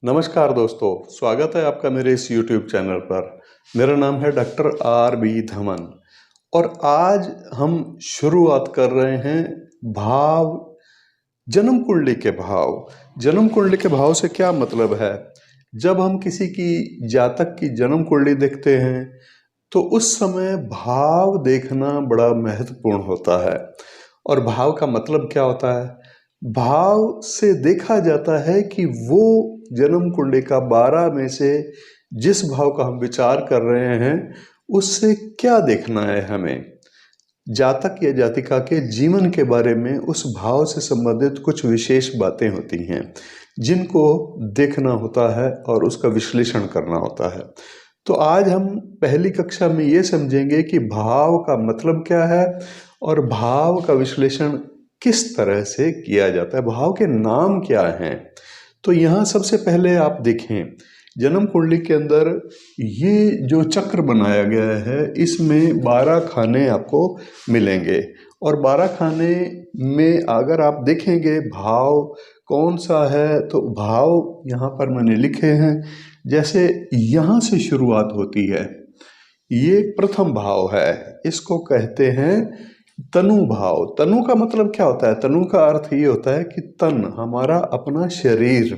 नमस्कार दोस्तों, स्वागत है आपका मेरे इस YouTube चैनल पर। मेरा नाम है डॉक्टर आर बी धमन और आज हम शुरुआत कर रहे हैं भाव, जन्म कुंडली के भाव। जन्म कुंडली के भाव से क्या मतलब है? जब हम किसी की जातक की जन्म कुंडली देखते हैं तो उस समय भाव देखना बड़ा महत्वपूर्ण होता है। और भाव का मतलब क्या होता है? भाव से देखा जाता है कि वो जन्म कुंडली का 12 में से जिस भाव का हम विचार कर रहे हैं उससे क्या देखना है हमें। जातक या जातिका के जीवन के बारे में उस भाव से संबंधित कुछ विशेष बातें होती हैं जिनको देखना होता है और उसका विश्लेषण करना होता है। तो आज हम पहली कक्षा में ये समझेंगे कि भाव का मतलब क्या है और भाव का विश्लेषण किस तरह से किया जाता है, भाव के नाम क्या हैं। तो यहाँ सबसे पहले आप देखें, जन्म कुंडली के अंदर ये जो चक्र बनाया गया है इसमें 12 खाने आपको मिलेंगे और 12 खाने में अगर आप देखेंगे भाव कौन सा है तो भाव यहाँ पर मैंने लिखे हैं। जैसे यहाँ से शुरुआत होती है, ये प्रथम भाव है, इसको कहते हैं तनु भाव। तनु का मतलब क्या होता है? तनु का अर्थ ये होता है कि तन, हमारा अपना शरीर,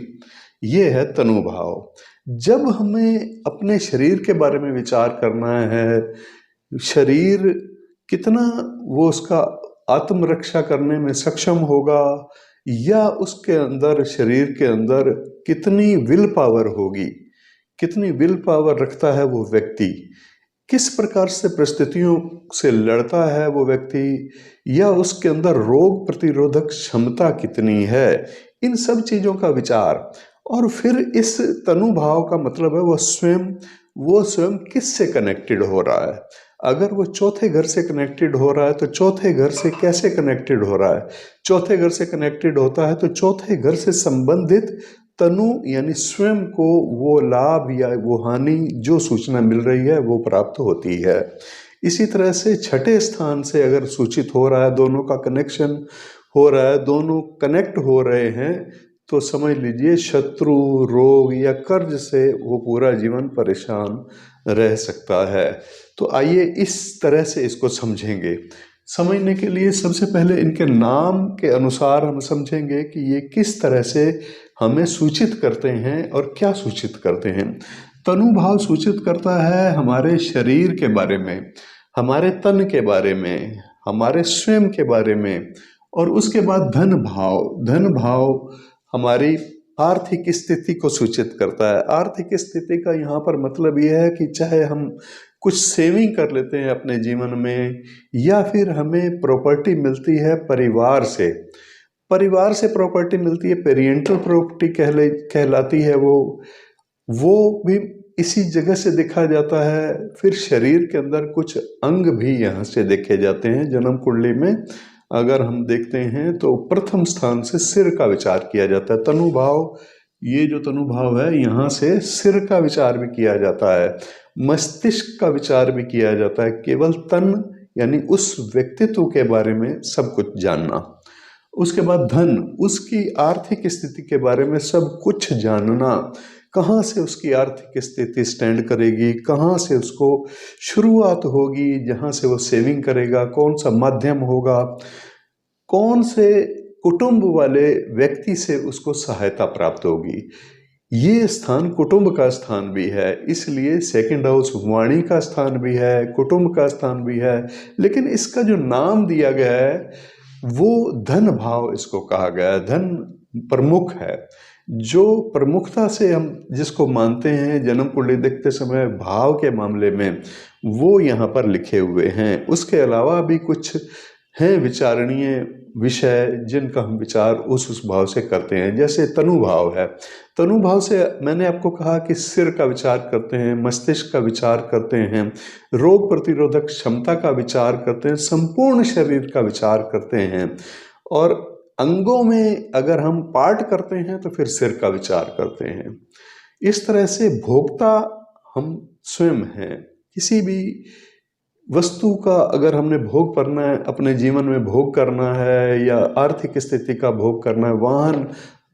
ये है तनु भाव। जब हमें अपने शरीर के बारे में विचार करना है, शरीर कितना वो उसका आत्मरक्षा करने में सक्षम होगा या उसके अंदर, शरीर के अंदर कितनी विल पावर होगी, कितनी विल पावर रखता है वो व्यक्ति, किस प्रकार से परिस्थितियों से लड़ता है वो व्यक्ति, या उसके अंदर रोग प्रतिरोधक क्षमता कितनी है, इन सब चीज़ों का विचार। और फिर इस तनु भाव का मतलब है वो स्वयं किससे कनेक्टेड हो रहा है। अगर वो चौथे घर से कनेक्टेड हो रहा है तो चौथे घर से कैसे कनेक्टेड हो रहा है। चौथे घर से कनेक्टेड होता है तो चौथे घर से संबंधित तनु यानी स्वयं को वो लाभ या वो हानि जो सूचना मिल रही है वो प्राप्त होती है। इसी तरह से छठे स्थान से अगर सूचित हो रहा है, दोनों का कनेक्शन हो रहा है, दोनों कनेक्ट हो रहे हैं, तो समझ लीजिए शत्रु, रोग या कर्ज से वो पूरा जीवन परेशान रह सकता है। तो आइए इस तरह से इसको समझेंगे। समझने के लिए सबसे पहले इनके नाम के अनुसार हम समझेंगे कि ये किस तरह से हमें सूचित करते हैं और क्या सूचित करते हैं। तनु भाव सूचित करता है हमारे शरीर के बारे में, हमारे तन के बारे में, हमारे स्वयं के बारे में। और उसके बाद धन भाव हमारी आर्थिक स्थिति को सूचित करता है। आर्थिक स्थिति का यहाँ पर मतलब यह है कि चाहे हम कुछ सेविंग कर लेते हैं अपने जीवन में या फिर हमें प्रॉपर्टी मिलती है परिवार से प्रॉपर्टी मिलती है, पेरेंटल प्रॉपर्टी कहलाती है वो भी इसी जगह से देखा जाता है। फिर शरीर के अंदर कुछ अंग भी यहाँ से देखे जाते हैं। जन्म कुंडली में अगर हम देखते हैं तो प्रथम स्थान से सिर का विचार किया जाता है। तनु भाव, ये जो तनु भाव है यहाँ से सिर का विचार भी किया जाता है, मस्तिष्क का विचार भी किया जाता है। केवल तन यानी उस व्यक्तित्व के बारे में सब कुछ जानना। उसके बाद धन, उसकी आर्थिक स्थिति के बारे में सब कुछ जानना, कहाँ से उसकी आर्थिक स्थिति स्टैंड करेगी, कहाँ से उसको शुरुआत होगी, जहाँ से वो सेविंग करेगा, कौन सा माध्यम होगा, कौन से कुटुंब वाले व्यक्ति से उसको सहायता प्राप्त होगी। ये स्थान कुटुंब का स्थान भी है, इसलिए सेकंड हाउस वाणी का स्थान भी है, कुटुंब का स्थान भी है। लेकिन इसका जो नाम दिया गया है वो धन भाव इसको कहा गया है। धन प्रमुख है, जो प्रमुखता से हम जिसको मानते हैं जन्म कुंडली देखते समय भाव के मामले में, वो यहाँ पर लिखे हुए हैं। उसके अलावा भी कुछ हैं विचारणीय विषय जिनका हम विचार उस भाव से करते हैं। जैसे तनु भाव है, तनु भाव से मैंने आपको कहा कि सिर का विचार करते हैं, मस्तिष्क का विचार करते हैं, रोग प्रतिरोधक क्षमता का विचार करते हैं, संपूर्ण शरीर का विचार करते हैं। और अंगों में अगर हम पार्ट करते हैं तो फिर सिर का विचार करते हैं। इस तरह से भोक्ता हम स्वयं हैं। किसी भी वस्तु का अगर हमने भोग करना है, अपने जीवन में भोग करना है, या आर्थिक स्थिति का भोग करना है, वाहन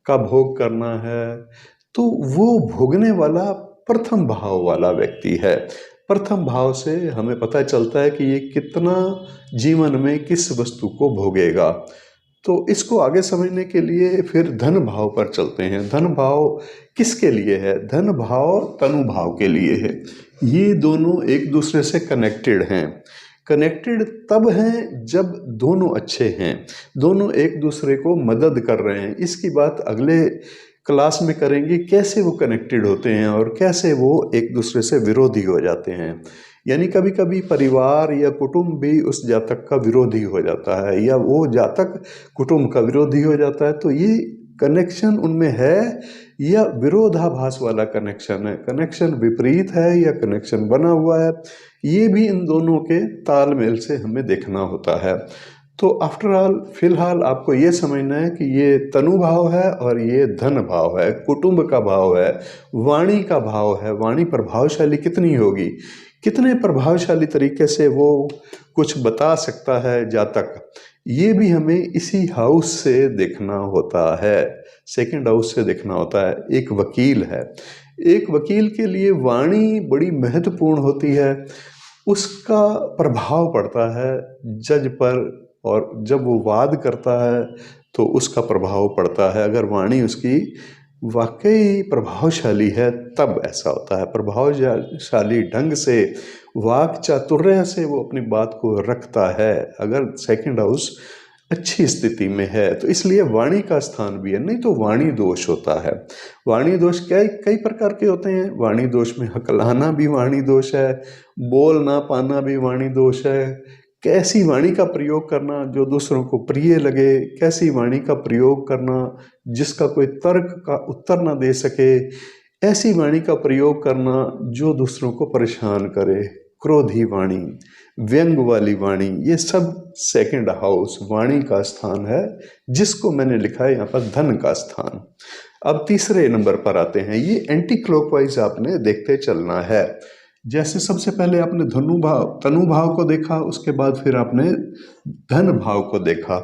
का भोग करना है, तो वो भोगने वाला प्रथम भाव वाला व्यक्ति है। प्रथम भाव से हमें पता चलता है कि ये कितना जीवन में किस वस्तु को भोगेगा। तो इसको आगे समझने के लिए फिर धन भाव पर चलते हैं। धन भाव किसके लिए है? धन भाव तनु भाव के लिए है। ये दोनों एक दूसरे से कनेक्टेड हैं। कनेक्टेड तब हैं जब दोनों अच्छे हैं, दोनों एक दूसरे को मदद कर रहे हैं। इसकी बात अगले क्लास में करेंगे, कैसे वो कनेक्टेड होते हैं और कैसे वो एक दूसरे से विरोधी हो जाते हैं। यानी कभी कभी परिवार या कुटुंब भी उस जातक का विरोधी हो जाता है या वो जातक कुटुंब का विरोधी हो जाता है। तो ये कनेक्शन उनमें है या विरोधाभास वाला कनेक्शन है, कनेक्शन विपरीत है या कनेक्शन बना हुआ है, ये भी इन दोनों के तालमेल से हमें देखना होता है। तो आफ्टर ऑल फिलहाल आपको ये समझना है कि ये तनु भाव है और ये धन भाव है, कुटुंब का भाव है, वाणी का भाव है। वाणी प्रभावशाली कितनी होगी, कितने प्रभावशाली तरीके से वो कुछ बता सकता है जातक, ये भी हमें इसी हाउस से देखना होता है, सेकंड हाउस से देखना होता है। एक वकील है, एक वकील के लिए वाणी बड़ी महत्वपूर्ण होती है, उसका प्रभाव पड़ता है जज पर, और जब वो वाद करता है तो उसका प्रभाव पड़ता है। अगर वाणी उसकी वाकई प्रभावशाली है तब ऐसा होता है। प्रभावशाली ढंग से, वाक चातुर्य से वो अपनी बात को रखता है अगर सेकंड हाउस अच्छी स्थिति में है। तो इसलिए वाणी का स्थान भी है। नहीं तो वाणी दोष होता है। वाणी दोष कई प्रकार के होते हैं। वाणी दोष में हकलाना भी वाणी दोष है, बोल ना पाना भी वाणी दोष है। कैसी वाणी का प्रयोग करना जो दूसरों को प्रिय लगे, कैसी वाणी का प्रयोग करना जिसका कोई तर्क का उत्तर ना दे सके, ऐसी वाणी का प्रयोग करना जो दूसरों को परेशान करे, क्रोधी वाणी, व्यंग वाली वाणी, ये सब सेकंड हाउस वाणी का स्थान है, जिसको मैंने लिखा है यहाँ पर धन का स्थान। अब तीसरे नंबर पर आते हैं। ये एंटी क्लॉकवाइज आपने देखते चलना है। जैसे सबसे पहले आपने तनु भाव को देखा, उसके बाद फिर आपने धन भाव को देखा।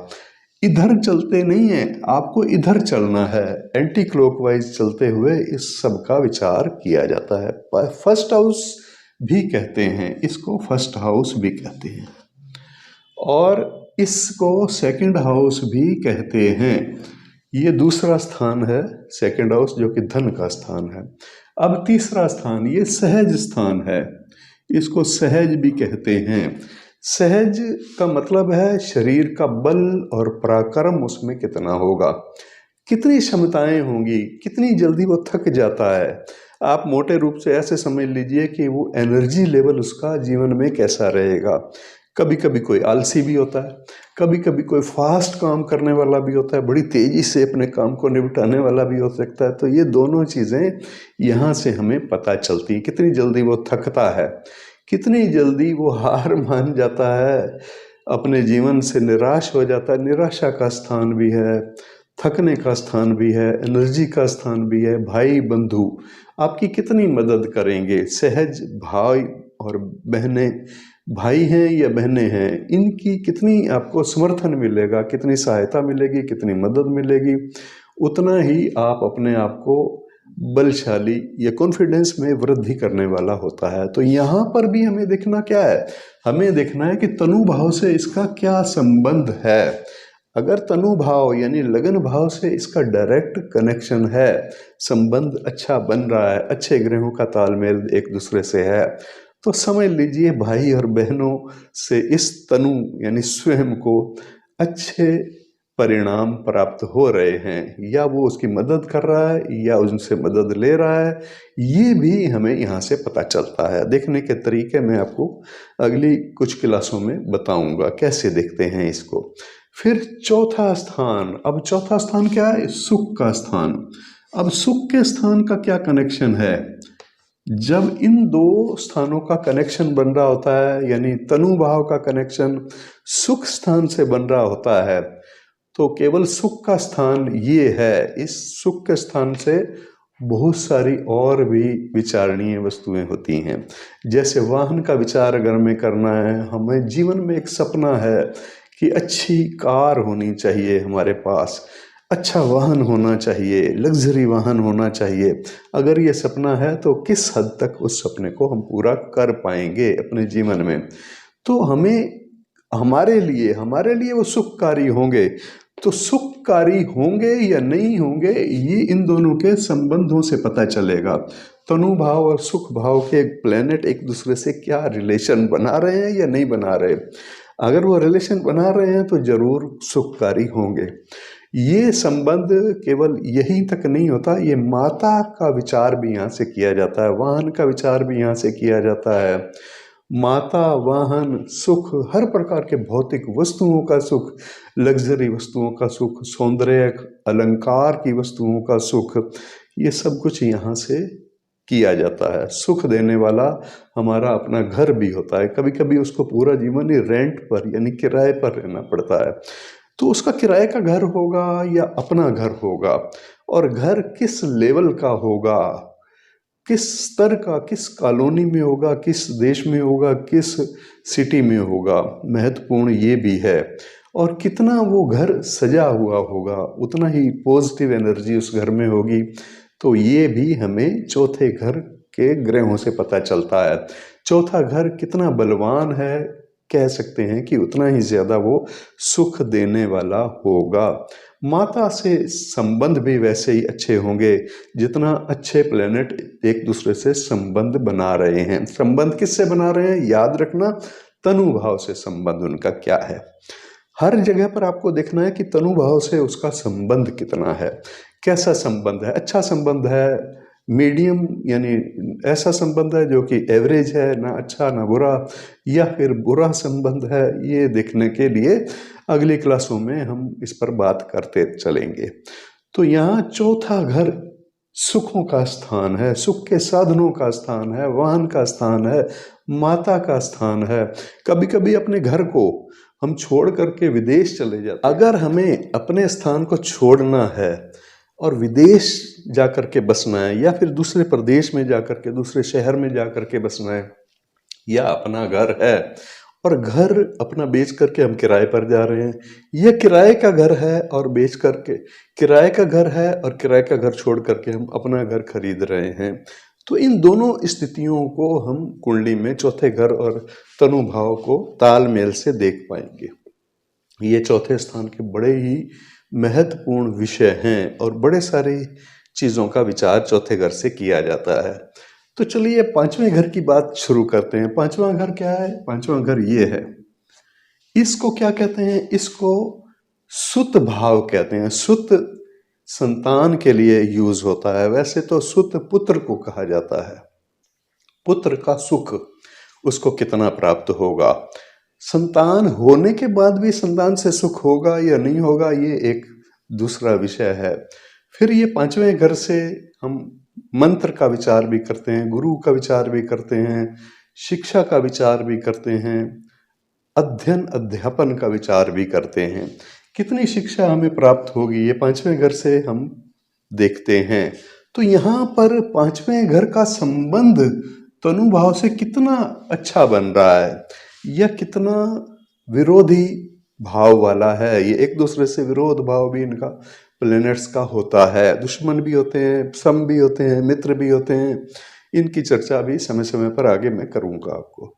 इधर चलते नहीं है, आपको इधर चलना है। एंटी क्लॉकवाइज चलते हुए इस सब का विचार किया जाता है। फर्स्ट हाउस भी कहते हैं इसको, फर्स्ट हाउस भी कहते हैं, और इसको सेकंड हाउस भी कहते हैं। ये दूसरा स्थान है सेकंड हाउस, जो कि धन का स्थान है। अब तीसरा स्थान, ये सहज स्थान है, इसको सहज भी कहते हैं। सहज का मतलब है शरीर का बल और पराक्रम उसमें कितना होगा, कितनी क्षमताएं होंगी, कितनी जल्दी वो थक जाता है। आप मोटे रूप से ऐसे समझ लीजिए कि वो एनर्जी लेवल उसका जीवन में कैसा रहेगा। कभी कभी कोई आलसी भी होता है, कभी कभी कोई फास्ट काम करने वाला भी होता है, बड़ी तेजी से अपने काम को निपटाने वाला भी हो सकता है। तो ये दोनों चीज़ें यहाँ से हमें पता चलती हैं, कितनी जल्दी वो थकता है, कितनी जल्दी वो हार मान जाता है, अपने जीवन से निराश हो जाता है। निराशा का स्थान भी है, थकने का स्थान भी है, एनर्जी का स्थान भी है। भाई बंधु आपकी कितनी मदद करेंगे, सहज भाई और बहनें, भाई हैं या बहनें हैं, इनकी कितनी आपको समर्थन मिलेगा, कितनी सहायता मिलेगी, कितनी मदद मिलेगी, उतना ही आप अपने आप को बलशाली या कॉन्फिडेंस में वृद्धि करने वाला होता है। तो यहाँ पर भी हमें देखना क्या है, हमें देखना है कि तनु भाव से इसका क्या संबंध है। अगर तनु भाव यानी लगन भाव से इसका डायरेक्ट कनेक्शन है, संबंध अच्छा बन रहा है, अच्छे ग्रहों का तालमेल एक दूसरे से है, तो समझ लीजिए भाई और बहनों से इस तनु यानी स्वयं को अच्छे परिणाम प्राप्त हो रहे हैं, या वो उसकी मदद कर रहा है या उनसे मदद ले रहा है, ये भी हमें यहाँ से पता चलता है। देखने के तरीके मैं आपको अगली कुछ क्लासों में बताऊंगा कैसे देखते हैं इसको। फिर चौथा स्थान, अब चौथा स्थान क्या है, सुख का स्थान। अब सुख के स्थान का क्या कनेक्शन है, जब इन दो स्थानों का कनेक्शन बन रहा होता है, यानी तनु भाव का कनेक्शन सुख स्थान से बन रहा होता है, तो केवल सुख का स्थान ये है। इस सुख के स्थान से बहुत सारी और भी विचारणीय वस्तुएं होती हैं। जैसे वाहन का विचार अगर हमें करना है, हमें जीवन में एक सपना है कि अच्छी कार होनी चाहिए हमारे पास, अच्छा वाहन होना चाहिए, लग्ज़री वाहन होना चाहिए। अगर ये सपना है तो किस हद तक उस सपने को हम पूरा कर पाएँगे अपने जीवन में? तो हमें हमारे लिए वो सुखकारी होंगे। तो सुखकारी होंगे या नहीं होंगे, ये इन दोनों के संबंधों से पता चलेगा। तनु भाव और सुख भाव के प्लैनेट एक दूसरे से क्या रिलेशन बना रहे हैं या नहीं बना रहे। अगर वो रिलेशन बना रहे हैं तो जरूर सुखकारी होंगे। ये संबंध केवल यहीं तक नहीं होता, ये माता का विचार भी यहाँ से किया जाता है, वाहन का विचार भी यहाँ से किया जाता है। माता, वाहन, सुख, हर प्रकार के भौतिक वस्तुओं का सुख, लग्जरी वस्तुओं का सुख, सौंदर्य अलंकार की वस्तुओं का सुख, ये सब कुछ यहाँ से किया जाता है। सुख देने वाला हमारा अपना घर भी होता है। कभी कभी उसको पूरा जीवन ही रेंट पर यानी किराए पर रहना पड़ता है। तो उसका किराए का घर होगा या अपना घर होगा, और घर किस लेवल का होगा, किस स्तर का, किस कॉलोनी में होगा, किस देश में होगा, किस सिटी में होगा, महत्वपूर्ण ये भी है। और कितना वो घर सजा हुआ होगा, उतना ही पॉजिटिव एनर्जी उस घर में होगी। तो ये भी हमें चौथे घर के ग्रहों से पता चलता है। चौथा घर कितना बलवान है, कह सकते हैं कि उतना ही ज़्यादा वो सुख देने वाला होगा। माता से संबंध भी वैसे ही अच्छे होंगे जितना अच्छे प्लेनेट एक दूसरे से संबंध बना रहे हैं। संबंध किससे बना रहे हैं, याद रखना, तनु भाव से संबंध उनका क्या है। हर जगह पर आपको देखना है कि तनु भाव से उसका संबंध कितना है, कैसा संबंध है। अच्छा संबंध है, मीडियम यानी ऐसा संबंध है जो कि एवरेज है, ना अच्छा ना बुरा, या फिर बुरा संबंध है, ये देखने के लिए अगली क्लासों में हम इस पर बात करते चलेंगे। तो यहाँ चौथा घर सुखों का स्थान है, सुख के साधनों का स्थान है, वाहन का स्थान है, माता का स्थान है। कभी कभी अपने घर को हम छोड़ करके विदेश चले जाते हैं। अगर हमें अपने स्थान को छोड़ना है और विदेश जाकर के बसना है, या फिर दूसरे प्रदेश में जाकर के, दूसरे शहर में जाकर के बसना है, या अपना घर है और घर अपना बेच करके हम किराए पर जा रहे हैं, या किराए का घर है और बेच करके, किराए का घर है और किराए का घर छोड़ करके हम अपना घर खरीद रहे हैं, तो इन दोनों स्थितियों को हम कुंडली में चौथे घर और तनु भाव को तालमेल से देख पाएंगे। ये चौथे स्थान के बड़े ही महत्वपूर्ण विषय हैं और बड़े सारी चीज़ों का विचार चौथे घर से किया जाता है। तो चलिए पांचवें घर की बात शुरू करते हैं। पांचवा घर क्या है? पांचवा घर ये है, इसको क्या कहते हैं? इसको सुत भाव कहते हैं। सुत संतान के लिए यूज होता है। वैसे तो सुत पुत्र को कहा जाता है। पुत्र का सुख उसको कितना प्राप्त होगा, संतान होने के बाद भी संतान से सुख होगा या नहीं होगा, ये एक दूसरा विषय है। फिर ये पांचवें घर से हम मंत्र का विचार भी करते हैं, गुरु का विचार भी करते हैं, शिक्षा का विचार भी करते हैं, अध्ययन अध्यापन का विचार भी करते हैं। कितनी शिक्षा हमें प्राप्त होगी, ये पांचवें घर से हम देखते हैं। तो यहाँ पर पांचवें घर का संबंध तनु भाव से कितना अच्छा बन रहा है या कितना विरोधी भाव वाला है। ये एक दूसरे से विरोध भाव भी इनका प्लैनेट्स का होता है। दुश्मन भी होते हैं, सम भी होते हैं, मित्र भी होते हैं। इनकी चर्चा भी समय समय पर आगे मैं करूँगा आपको।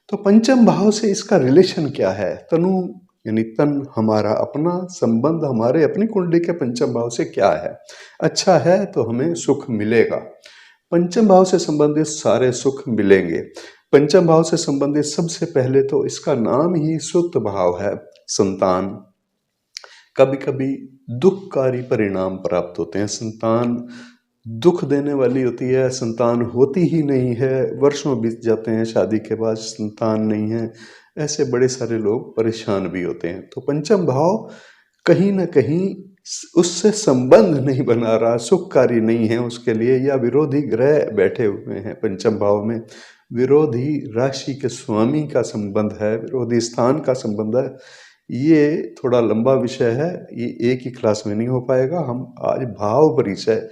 तो पंचम भाव से इसका रिलेशन क्या है? तनु यानी तन, हमारा अपना संबंध हमारे अपनी कुंडली के पंचम भाव से क्या है? अच्छा है तो हमें सुख मिलेगा। पंचम भाव से संबंधित सारे सुख मिलेंगे। पंचम भाव से संबंधित सबसे पहले तो इसका नाम ही सुत भाव है, संतान। कभी कभी दुखकारी परिणाम प्राप्त होते हैं, संतान दुख देने वाली होती है, संतान होती ही नहीं है, वर्षों बीत जाते हैं, शादी के बाद संतान नहीं है, ऐसे बड़े सारे लोग परेशान भी होते हैं। तो पंचम भाव कहीं ना कहीं उससे संबंध नहीं बना रहा, सुखकारी नहीं है उसके लिए, या विरोधी ग्रह बैठे हुए हैं पंचम भाव में, विरोधी राशि के स्वामी का संबंध है, विरोधी स्थान का संबंध है। ये थोड़ा लंबा विषय है, ये एक ही क्लास में नहीं हो पाएगा। हम आज भाव परिचय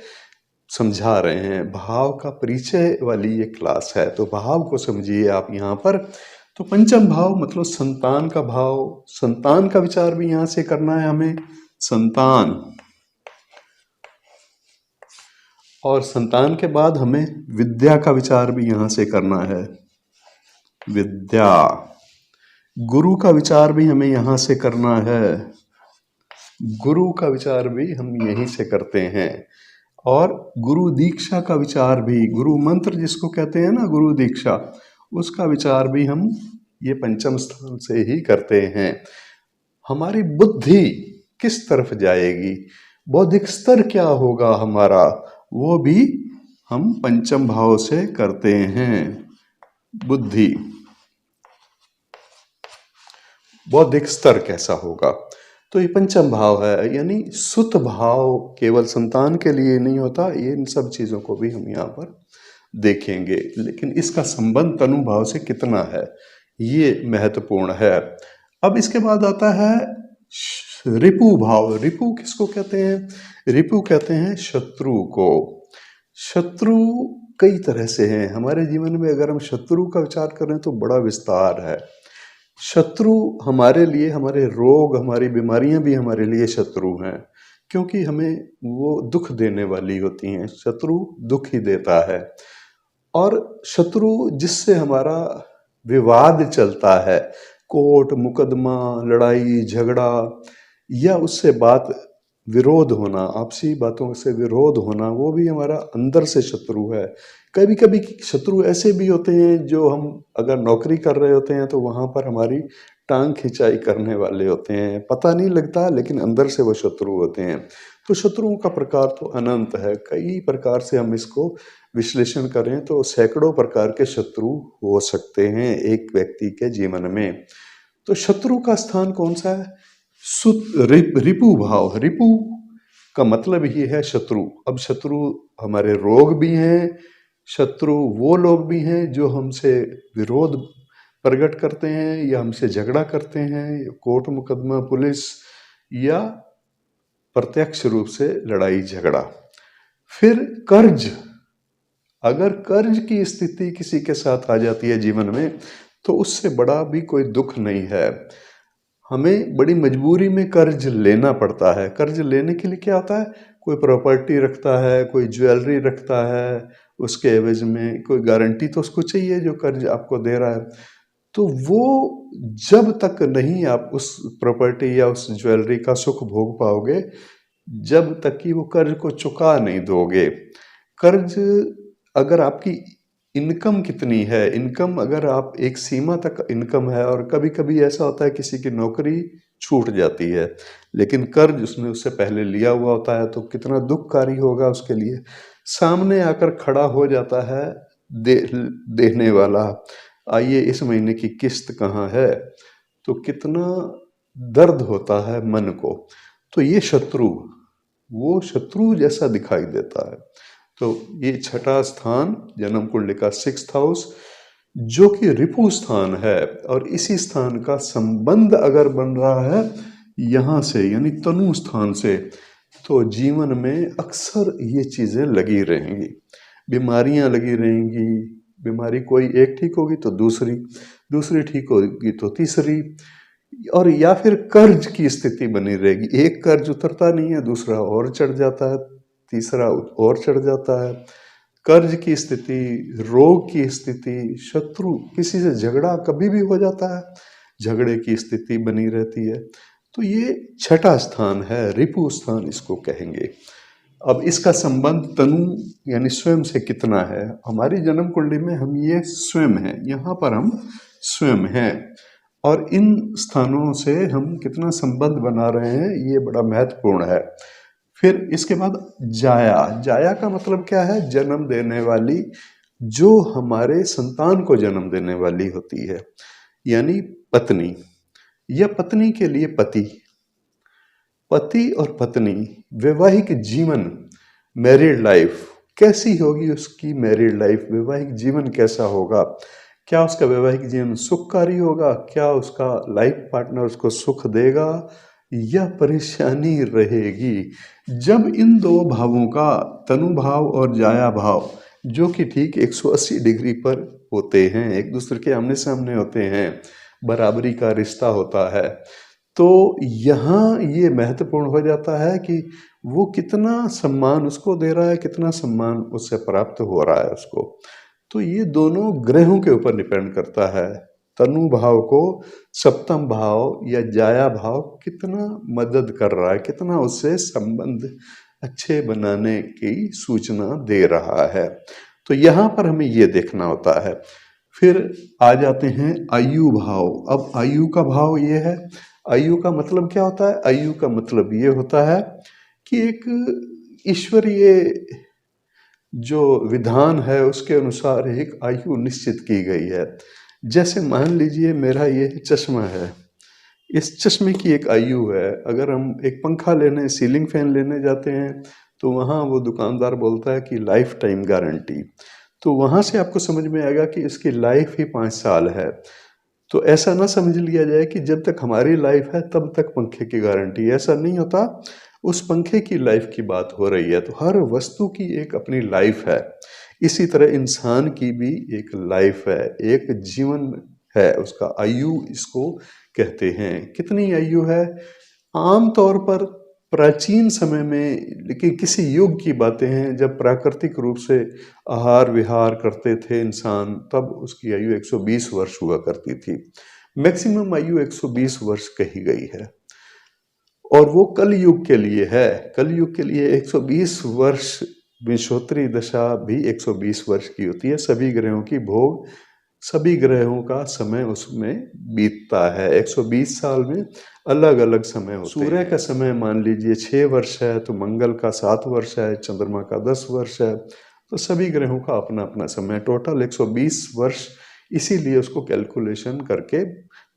समझा रहे हैं, भाव का परिचय वाली ये क्लास है, तो भाव को समझिए आप यहाँ पर। तो पंचम भाव मतलब संतान का भाव, संतान का विचार भी यहाँ से करना है हमें। संतान और संतान के बाद हमें विद्या का विचार भी यहाँ से करना है। विद्या, गुरु का विचार भी हमें यहाँ से करना है। गुरु का विचार भी हम यहीं से करते हैं। और गुरु दीक्षा का विचार भी, गुरु मंत्र जिसको कहते हैं ना, गुरु दीक्षा, उसका विचार भी हम ये पंचम स्थान से ही करते हैं। हमारी बुद्धि किस तरफ जाएगी, बौद्धिक स्तर क्या होगा हमारा, वो भी हम पंचम भाव से करते हैं। बुद्धि, बौद्धिक स्तर कैसा होगा, तो ये पंचम भाव है। यानी सुत भाव केवल संतान के लिए नहीं होता, ये इन सब चीज़ों को भी हम यहाँ पर देखेंगे। लेकिन इसका संबंध तनु भाव से कितना है, ये महत्वपूर्ण है। अब इसके बाद आता है रिपु भाव। रिपु किसको कहते हैं? रिपु कहते हैं शत्रु को। शत्रु कई तरह से हैं हमारे जीवन में। अगर हम शत्रु का विचार करें तो बड़ा विस्तार है। शत्रु हमारे लिए, हमारे रोग, हमारी बीमारियां भी हमारे लिए शत्रु हैं, क्योंकि हमें वो दुख देने वाली होती हैं। शत्रु दुख ही देता है। और शत्रु जिससे हमारा विवाद चलता है, कोर्ट मुकदमा, लड़ाई झगड़ा, या उससे बात विरोध होना, आपसी बातों से विरोध होना, वो भी हमारा अंदर से शत्रु है। कभी कभी शत्रु ऐसे भी होते हैं जो हम अगर नौकरी कर रहे होते हैं तो वहाँ पर हमारी टांग खिंचाई करने वाले होते हैं, पता नहीं लगता, लेकिन अंदर से वो शत्रु होते हैं। तो शत्रुओं का प्रकार तो अनंत है। कई प्रकार से हम इसको विश्लेषण करें तो सैकड़ों प्रकार के शत्रु हो सकते हैं एक व्यक्ति के जीवन में। तो शत्रु का स्थान कौन सा है? रिपु भाव। रिपु का मतलब ही है शत्रु। अब शत्रु हमारे रोग भी हैं, शत्रु वो लोग भी हैं जो हमसे विरोध प्रकट करते हैं या हमसे झगड़ा करते हैं, कोर्ट मुकदमा, पुलिस, या प्रत्यक्ष रूप से लड़ाई झगड़ा। फिर कर्ज, अगर कर्ज की स्थिति किसी के साथ आ जाती है जीवन में तो उससे बड़ा भी कोई दुख नहीं है। हमें बड़ी मजबूरी में कर्ज लेना पड़ता है। कर्ज लेने के लिए क्या होता है, कोई प्रॉपर्टी रखता है, कोई ज्वेलरी रखता है, उसके एवज में कोई गारंटी तो उसको चाहिए जो कर्ज आपको दे रहा है। तो वो जब तक नहीं आप उस प्रॉपर्टी या उस ज्वेलरी का सुख भोग पाओगे, जब तक कि वो कर्ज को चुका नहीं दोगे। कर्ज, अगर आपकी इनकम कितनी है, इनकम अगर आप एक सीमा तक इनकम है, और कभी कभी ऐसा होता है किसी की नौकरी छूट जाती है लेकिन कर्ज उसने उससे पहले लिया हुआ होता है, तो कितना दुखकारी होगा उसके लिए। सामने आकर खड़ा हो जाता है देने वाला, आइए इस महीने की किस्त कहाँ है, तो कितना दर्द होता है मन को। तो ये शत्रु, वो शत्रु जैसा दिखाई देता है। तो ये छठा स्थान जन्म कुंडली का 6th हाउस, जो कि रिपु स्थान है। और इसी स्थान का संबंध अगर बन रहा है यहाँ से, यानी तनु स्थान से, तो जीवन में अक्सर ये चीज़ें लगी रहेंगी, बीमारियां लगी रहेंगी। बीमारी कोई एक ठीक होगी तो दूसरी, दूसरी ठीक होगी तो तीसरी, और या फिर कर्ज की स्थिति बनी रहेगी। एक कर्ज उतरता नहीं है, दूसरा और चढ़ जाता है, तीसरा और चढ़ जाता है। कर्ज की स्थिति, रोग की स्थिति, शत्रु, किसी से झगड़ा कभी भी हो जाता है, झगड़े की स्थिति बनी रहती है। तो ये छठा स्थान है, रिपु स्थान इसको कहेंगे। अब इसका संबंध तनु यानी स्वयं से कितना है? हमारी जन्म कुंडली में हम ये स्वयं हैं, यहाँ पर हम स्वयं हैं, और इन स्थानों से हम कितना संबंध बना रहे हैं ये बड़ा महत्वपूर्ण है। फिर इसके बाद जाया। जाया का मतलब क्या है? जन्म देने वाली, जो हमारे संतान को जन्म देने वाली होती है, यानी पत्नी, या पत्नी के लिए पति। पति और पत्नी, वैवाहिक जीवन, मैरिड लाइफ कैसी होगी उसकी? मैरिड लाइफ, वैवाहिक जीवन कैसा होगा? क्या उसका वैवाहिक जीवन सुखकारी होगा? क्या उसका लाइफ पार्टनर उसको सुख देगा या परेशानी रहेगी? जब इन दो भावों का, तनु भाव और जाया भाव, जो कि ठीक 180 डिग्री पर होते हैं, एक दूसरे के आमने सामने होते हैं, बराबरी का रिश्ता होता है, तो यहाँ ये महत्वपूर्ण हो जाता है कि वो कितना सम्मान उसको दे रहा है, कितना सम्मान उससे प्राप्त हो रहा है उसको। तो ये दोनों ग्रहों के ऊपर डिपेंड करता है। तनु भाव को सप्तम भाव या जाया भाव कितना मदद कर रहा है, कितना उससे संबंध अच्छे बनाने की सूचना दे रहा है। तो यहाँ पर हमें ये देखना होता है। फिर आ जाते हैं आयु भाव। अब आयु का भाव ये है, आयु का मतलब क्या होता है? आयु का मतलब ये होता है कि एक ईश्वरीय जो विधान है उसके अनुसार एक आयु निश्चित की गई है। जैसे मान लीजिए मेरा ये चश्मा है, इस चश्मे की एक आयु है। अगर हम एक पंखा लेने, सीलिंग फैन लेने जाते हैं तो वहाँ वो दुकानदार बोलता है कि लाइफ टाइम गारंटी। तो वहाँ से आपको समझ में आएगा कि इसकी लाइफ ही 5 साल है। तो ऐसा ना समझ लिया जाए कि जब तक हमारी लाइफ है तब तक पंखे की गारंटी, ऐसा नहीं होता। उस पंखे की लाइफ की बात हो रही है। तो हर वस्तु की एक अपनी लाइफ है। इसी तरह इंसान की भी एक लाइफ है, एक जीवन है, उसका आयु इसको कहते हैं। कितनी आयु है? आम तौर पर प्राचीन समय में, लेकिन किसी युग की बातें हैं जब प्राकृतिक रूप से आहार विहार करते थे इंसान, तब उसकी आयु 120 वर्ष हुआ करती थी। मैक्सिमम आयु 120 वर्ष कही गई है। और वो कल युग के लिए है। कल युग के लिए 120 वर्ष, विंशोत्तरी दशा भी 120 वर्ष की होती है। सभी ग्रहों की भोग, सभी ग्रहों का समय उसमें बीतता है। 120 साल में अलग अलग समय होते हैं। सूर्य का समय मान लीजिए 6 वर्ष है, तो मंगल का 7 वर्ष है, चंद्रमा का 10 वर्ष है। तो सभी ग्रहों का अपना अपना समय, टोटल 120 वर्ष। इसीलिए उसको कैलकुलेशन करके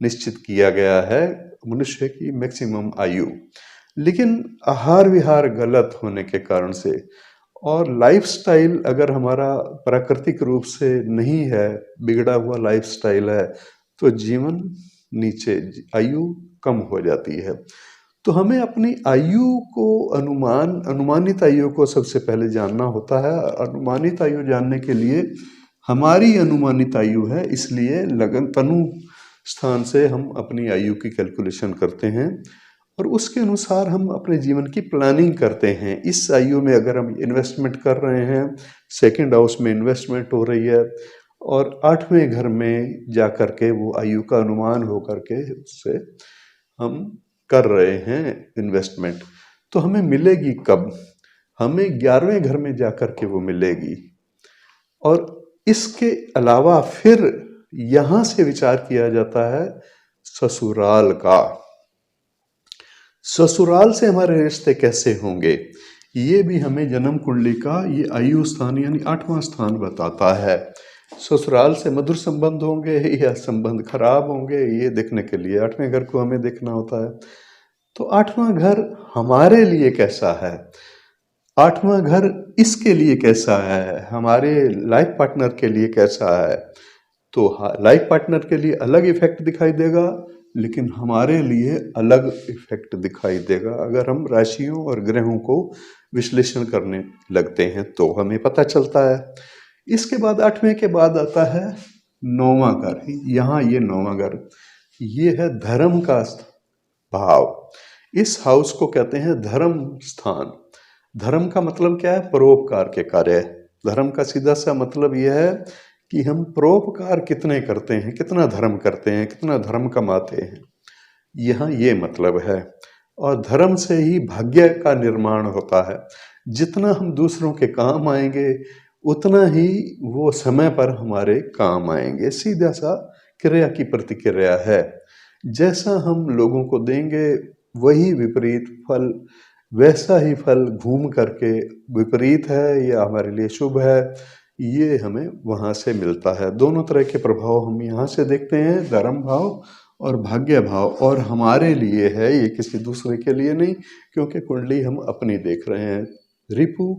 निश्चित किया गया है मनुष्य की मैक्सिमम आयु। लेकिन आहार विहार गलत होने के कारण से और लाइफस्टाइल अगर हमारा प्राकृतिक रूप से नहीं है, बिगड़ा हुआ लाइफस्टाइल है, तो जीवन नीचे, आयु कम हो जाती है। तो हमें अपनी आयु को अनुमानित आयु को सबसे पहले जानना होता है। अनुमानित आयु जानने के लिए, हमारी अनुमानित आयु है इसलिए लगन तनु स्थान से हम अपनी आयु की कैलकुलेशन करते हैं और उसके अनुसार हम अपने जीवन की प्लानिंग करते हैं। इस आयु में अगर हम इन्वेस्टमेंट कर रहे हैं, सेकंड हाउस में इन्वेस्टमेंट हो रही है और 8वें घर में जा कर के वो आयु का अनुमान हो करके उससे हम कर रहे हैं इन्वेस्टमेंट, तो हमें मिलेगी कब? हमें 11वें घर में जा कर के वो मिलेगी। और इसके अलावा फिर यहाँ से विचार किया जाता है ससुराल का। ससुराल से हमारे रिश्ते कैसे होंगे, ये भी हमें जन्म कुंडली का ये आयु स्थान यानी 8वां स्थान बताता है। ससुराल से मधुर संबंध होंगे या संबंध खराब होंगे, ये देखने के लिए 8वें घर को हमें देखना होता है। तो 8वां घर हमारे लिए कैसा है, 8वां घर इसके लिए कैसा है, हमारे लाइफ पार्टनर के लिए कैसा है। तो लाइफ पार्टनर के लिए अलग इफेक्ट दिखाई देगा, लेकिन हमारे लिए अलग इफेक्ट दिखाई देगा। अगर हम राशियों और ग्रहों को विश्लेषण करने लगते हैं तो हमें पता चलता है। इसके बाद 8वें के बाद आता है 9वां घर। यहाँ ये 9वां घर, ये है धर्म का भाव। इस हाउस को कहते हैं धर्म स्थान। धर्म का मतलब क्या है? परोपकार के कार्य। धर्म का सीधा सा मतलब यह है कि हम परोपकार कितने करते हैं, कितना धर्म करते हैं, कितना धर्म कमाते हैं, यहाँ ये मतलब है। और धर्म से ही भाग्य का निर्माण होता है। जितना हम दूसरों के काम आएंगे उतना ही वो समय पर हमारे काम आएंगे। सीधा सा क्रिया की प्रतिक्रिया है। जैसा हम लोगों को देंगे वही विपरीत फल, वैसा ही फल घूम करके विपरीत है या हमारे लिए शुभ है, ये हमें वहाँ से मिलता है। दोनों तरह के प्रभाव हम यहाँ से देखते हैं, धर्म भाव और भाग्य भाव। और हमारे लिए है, ये किसी दूसरे के लिए नहीं, क्योंकि कुंडली हम अपनी देख रहे हैं। रिपु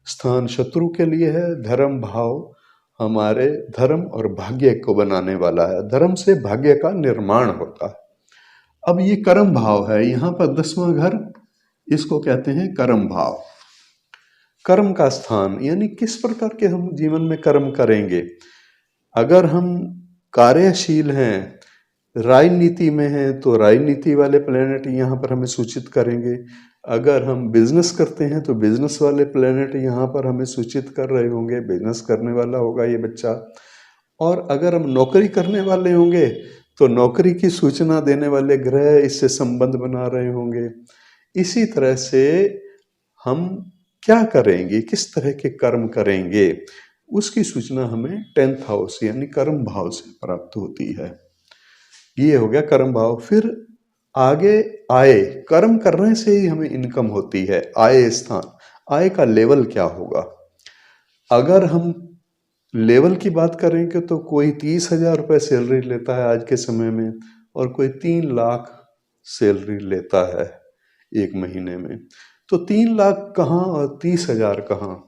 स्थान शत्रु के लिए है, धर्म भाव हमारे धर्म और भाग्य को बनाने वाला है। धर्म से भाग्य का निर्माण होता है। अब ये कर्म भाव है, यहाँ पर 10वां घर, इसको कहते हैं कर्म भाव। कर्म का स्थान यानी किस प्रकार के हम जीवन में कर्म करेंगे। अगर हम कार्यशील हैं, राजनीति में हैं तो राजनीति वाले प्लैनेट यहाँ पर हमें सूचित करेंगे। अगर हम बिजनेस करते हैं तो बिजनेस वाले प्लैनेट यहाँ पर हमें सूचित कर रहे होंगे, बिजनेस करने वाला होगा ये बच्चा। और अगर हम नौकरी करने वाले होंगे तो नौकरी की सूचना देने वाले ग्रह इससे संबंध बना रहे होंगे। इसी तरह से हम क्या करेंगे, किस तरह के कर्म करेंगे, उसकी सूचना हमें 10th हाउस यानी कर्म भाव से प्राप्त होती है। ये हो गया कर्म भाव। फिर आगे आय, कर्म करने से ही हमें इनकम होती है। आय स्थान, आय का लेवल क्या होगा? अगर हम लेवल की बात करेंगे तो कोई 30,000 रुपये सैलरी लेता है आज के समय में, और कोई 3 लाख सैलरी लेता है एक महीने में। तो 3 लाख कहाँ और 30,000 कहाँ?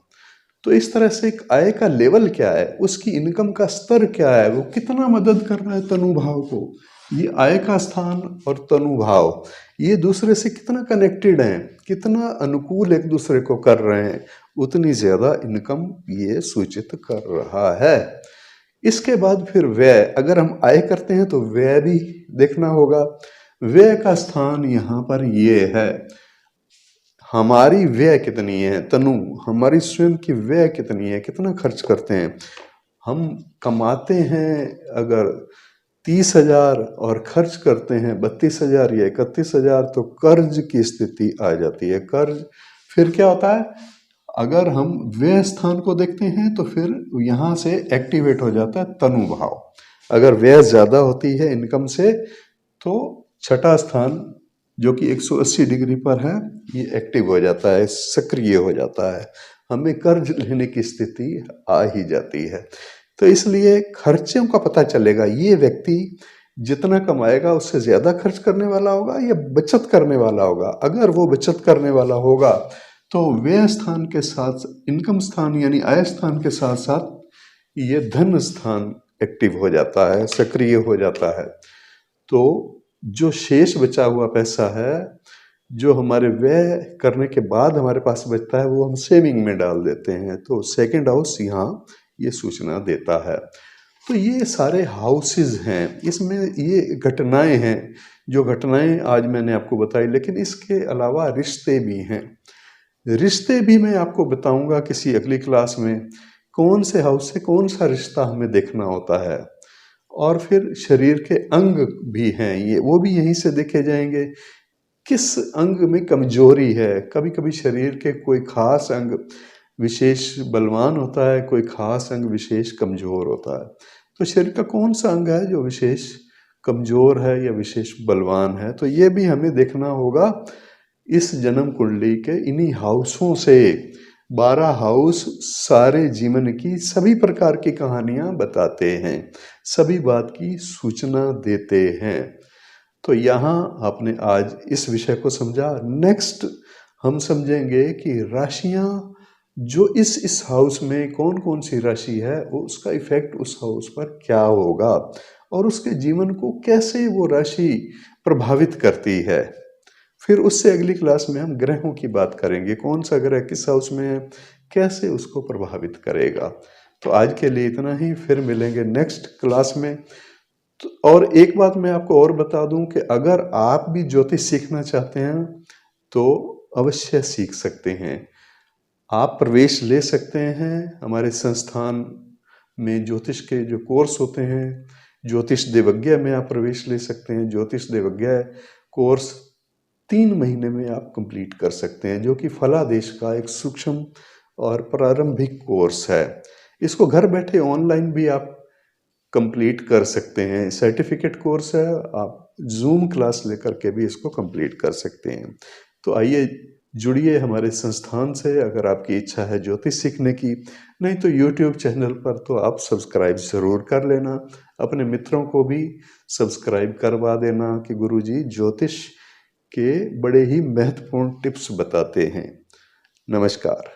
तो इस तरह से एक आय का लेवल क्या है, उसकी इनकम का स्तर क्या है, वो कितना मदद कर रहा है तनुभाव को। ये आय का स्थान और तनुभाव ये दूसरे से कितना कनेक्टेड हैं, कितना अनुकूल एक दूसरे को कर रहे हैं, उतनी ज़्यादा इनकम ये सूचित कर रहा है। इसके बाद फिर व्यय, अगर हम आय करते हैं तो व्यय भी देखना होगा। व्यय का स्थान यहाँ पर ये है, हमारी व्यय कितनी है, तनु हमारी स्वयं की व्यय कितनी है, कितना खर्च करते हैं। हम कमाते हैं अगर 30,000 और खर्च करते हैं 32,000 या 31,000 तो कर्ज की स्थिति आ जाती है। कर्ज फिर क्या होता है, अगर हम व्यय स्थान को देखते हैं तो फिर यहाँ से एक्टिवेट हो जाता है तनुभाव। अगर व्यय ज़्यादा होती है इनकम से तो छठा स्थान जो कि 180 डिग्री पर है ये एक्टिव हो जाता है, सक्रिय हो जाता है, हमें कर्ज लेने की स्थिति आ ही जाती है। तो इसलिए खर्चों का पता चलेगा, ये व्यक्ति जितना कमाएगा उससे ज़्यादा खर्च करने वाला होगा या बचत करने वाला होगा। अगर वो बचत करने वाला होगा तो व्यय स्थान के साथ इनकम स्थान यानी आय स्थान के साथ साथ ये धन स्थान एक्टिव हो जाता है, सक्रिय हो जाता है। तो जो शेष बचा हुआ पैसा है, जो हमारे व्यय करने के बाद हमारे पास बचता है, वो हम सेविंग में डाल देते हैं। तो सेकंड हाउस यहाँ ये सूचना देता है। तो ये सारे हाउसेस हैं, इसमें ये घटनाएं हैं, जो घटनाएं आज मैंने आपको बताई। लेकिन इसके अलावा रिश्ते भी हैं, रिश्ते भी मैं आपको बताऊंगा किसी अगली क्लास में, कौन से हाउस से कौन सा रिश्ता हमें देखना होता है। और फिर शरीर के अंग भी हैं, ये वो भी यहीं से देखे जाएंगे, किस अंग में कमजोरी है। कभी कभी शरीर के कोई खास अंग विशेष बलवान होता है, कोई खास अंग विशेष कमजोर होता है। तो शरीर का कौन सा अंग है जो विशेष कमजोर है या विशेष बलवान है, तो ये भी हमें देखना होगा इस जन्म कुंडली के इन्हीं हाउसों से। 12 हाउस सारे जीवन की सभी प्रकार की कहानियां बताते हैं, सभी बात की सूचना देते हैं। तो यहाँ आपने आज इस विषय को समझा। नेक्स्ट हम समझेंगे कि राशियां जो इस हाउस में कौन कौन सी राशि है, वो उसका इफेक्ट उस हाउस पर क्या होगा और उसके जीवन को कैसे वो राशि प्रभावित करती है। फिर उससे अगली क्लास में हम ग्रहों की बात करेंगे, कौन सा ग्रह किस हाउस में है, कैसे उसको प्रभावित करेगा। तो आज के लिए इतना ही, फिर मिलेंगे नेक्स्ट क्लास में। और एक बात मैं आपको और बता दूं कि अगर आप भी ज्योतिष सीखना चाहते हैं तो अवश्य सीख सकते हैं। आप प्रवेश ले सकते हैं हमारे संस्थान में, ज्योतिष के जो कोर्स होते हैं, ज्योतिष देवज्ञ में आप प्रवेश ले सकते हैं। ज्योतिष देवज्ञ कोर्स 3 महीने में आप कंप्लीट कर सकते हैं, जो कि फलादेश का एक सूक्ष्म और प्रारंभिक कोर्स है। इसको घर बैठे ऑनलाइन भी आप कंप्लीट कर सकते हैं, सर्टिफिकेट कोर्स है, आप जूम क्लास लेकर के भी इसको कंप्लीट कर सकते हैं। तो आइए जुड़िए हमारे संस्थान से, अगर आपकी इच्छा है ज्योतिष सीखने की। नहीं तो यूट्यूब चैनल पर तो आप सब्सक्राइब ज़रूर कर लेना, अपने मित्रों को भी सब्सक्राइब करवा देना कि गुरुजी ज्योतिष के बड़े ही महत्वपूर्ण टिप्स बताते हैं। नमस्कार।